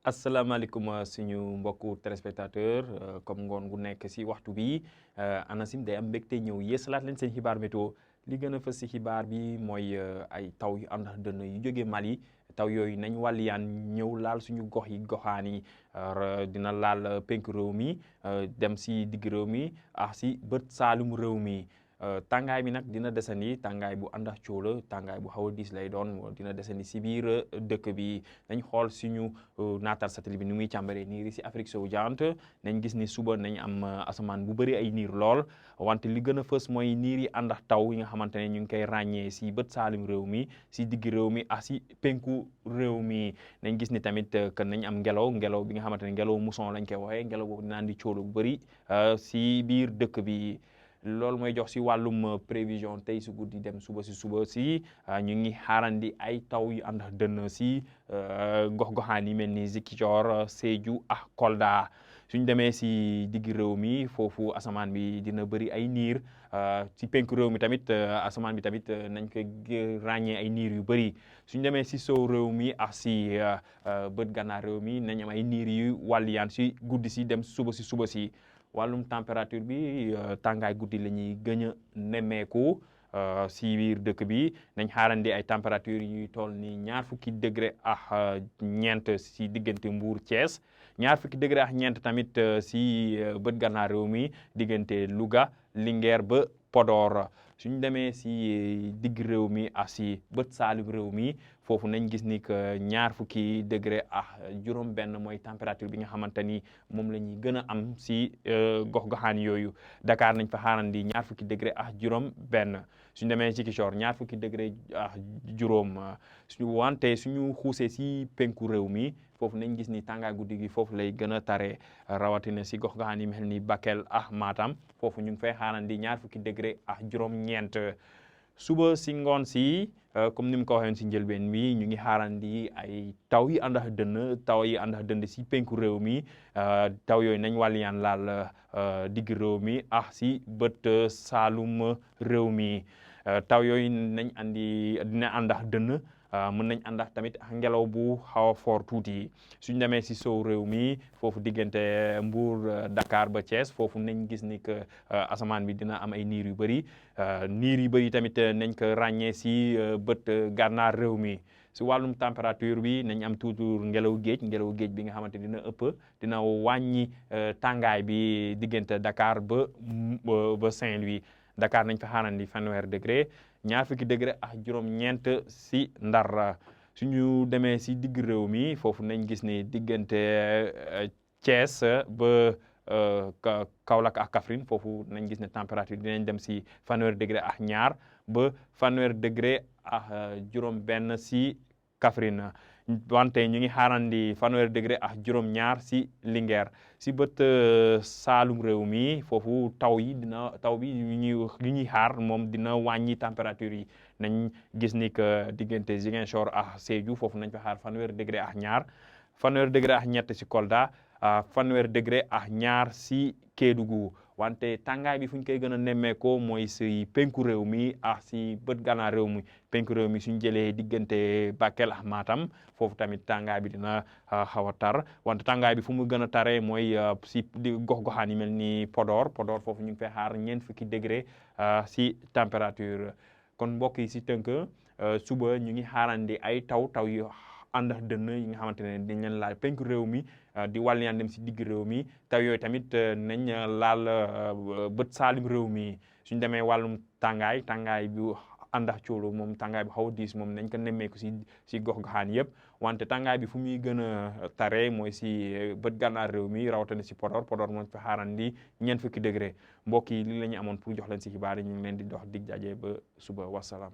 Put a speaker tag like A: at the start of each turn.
A: asalaamaaleykum suñu mbokku téléspectateur comme ngoon gu nekk si waxtu bi ANACIM day am mbégte ñëw yeesalaat leen seen xibaar météo li gën a fës si xibaar bi mooy ay taw yu ànd ak dënn yu jógee Mali taw yooyu nañ wàlliyaan ñëw laal suñu gox yi goxaan yi dina laal penku réew mi dem si digg réew mi ak si bët saalum réew mi. tàngaay bi nag dina desandi tàngaay bu ànd ak cóola tàngaay bu xaw a diis lay doon dina desandi si biir dëkk bi nañ xool suñu naatal satellite bi ni muy càmbaree niir yi si Afrique sowu jant nañ gis ni suba nañ am asamaan bu bëri ay niir lool wante li gën a fës mooy niir yi ànd ak taw yi nga xamante ne ñu ngi koy ràññee si bët saalum réew mi si digg réew mi ak si penku réew mi nañ gis ni tamit que nañ am ngelaw bi nga xamante ne ngelaw mousson lañ koy waxee ngelaw boobu dina andi cóola bu bëri si biir dëkk bi. loolu mooy jox si wàllum prévision tey su guddi dem suba si ñu ngi xaarandi ay taw yu ànd ak dënn si gox-goxaan yi mel ni Ziguinchor Sédhiou ak Kolda suñ demee si digg réew mi foofu asamaan bi dina bëri ay niir si penku réew mi tamit asamaan bi tamit nañ ko ràññee ay niir yu bëri suñ demee si sow réew mi ak si bët gànnaar réew mi nañ am ay niir yu wàlliyaan si guddi si dem suba si wàllum température bi tàngaay guddi la ñuy gën a nemmeeku si biir dëkk bi nañ xaarandi ay température yuy toll ni 20 degré ak ñeent si diggante Mbour Thiès 20 degré ak ñeent tamit si bët gànnaar réew mi diggante Louga Linguère ba Podor suñ demee si digg réew mi ak si bët saalum réew mi foofu nañ gis ni que 20 degré ak juróom benn mooy température bi nga xamante ni moom la ñuy gën a am si gox-goxaan yooyu Dakar nañ fa xaarandi 20 degré ak juróom benn suñ demee ci Ziguinchor 20 degré ak juróom wante suñu xuusee si penku réew mi foofu nañ gis ni tàngaay guddi gi foofu lay gën a tare rawatina si gox-goxaan yi mel ni Bakel ak Matam foofu ñu ngi fay xaarandi 20 degré ak juróom-ñeent suba si ngoon si comme ni mu ko waxee si njëlbeen mi ñu ngi xaarandi ay taw yi ànd ak dënd si penku réew mi taw yooyu nañ wàlliyaan laal digg réew mi ak si bët saalum réew mi taw yooyu dina ànd ak dënn mën nañ ànd ak tamit ngelaw bu xaw a fort tuuti suñ demee si sow réew mi foofu diggante Mbour Dakar ba Thiès foofu nañ gis ni que asamaan bi dina am ay niir yu bëri tamit nañ ko ràññee si bët gànnaar réew mi si wàllum température bi nañ am toujours ngelaw géej bi nga xamante dina dina wàññi tàngaay bi diggante Dakar ba Saint-Louis Dakar nañ fa xaarandi 20 degré 20 degré ak juróom-ñeent si Ndar suñu demee si digg réew mi foofu nañ gis ni diggante Thiès ba Kaolack ak Kaffrine foofu nañ gis ne température dinañ dem si 20 degré ak ñaar ba 20 degré ak juróom-benn si Kaffrine wante ñu ngi xaarandi 20 degré ak juróom-ñaar si Linguère si bët saalum réew mi foofu taw bi yu ñuy xaar moom dina wàññi température yi nañ gis ni que diggante Ziguinchor ak Sédhiou foofu nañ fa xaar 20 degré ak ñaar 20 degré ak ñett si Kolda 20 degré ak ñaar si Kédougou wante tàngaay bi fu ñu koy gën a nemmeekoo mooy si penku réew mi ak si bët gànnaar réew mi penku réew mi suñ jëlee diggante Bakel ak Matam foofu tamit tàngaay bi dina xaw a tar wante tàngaay bi fu mu gën a taree mooy si gox-goxaan yi mel ni Podor foofu ñu ngi fay xaar 40 degré si température kon mbokk yi si tënk suba ñu ngi xaarandi ay taw yu ànd ak dënn yi nga xamante ne dañ leen laal penku réew mi di wàlliyaan dem si digg réew mi taw yooyu tamit nañ laal bët saalum réew mi suñ demee wàllum tàngaay bi ànd ak cóolo moom tàngaay bi xaw a diis moom nañ ko nemmeeku si gox-goxaan yëpp wante tàngaay bi fu muy gën a tare mooy si bët gànnaar réew mi rawatina si Podor moom fa xaarandi 40 degré mbokk yi li la ñu amoon pour jox leen si xibaar yi ñu ngi leen di dox dig jaje ba suba wasalaam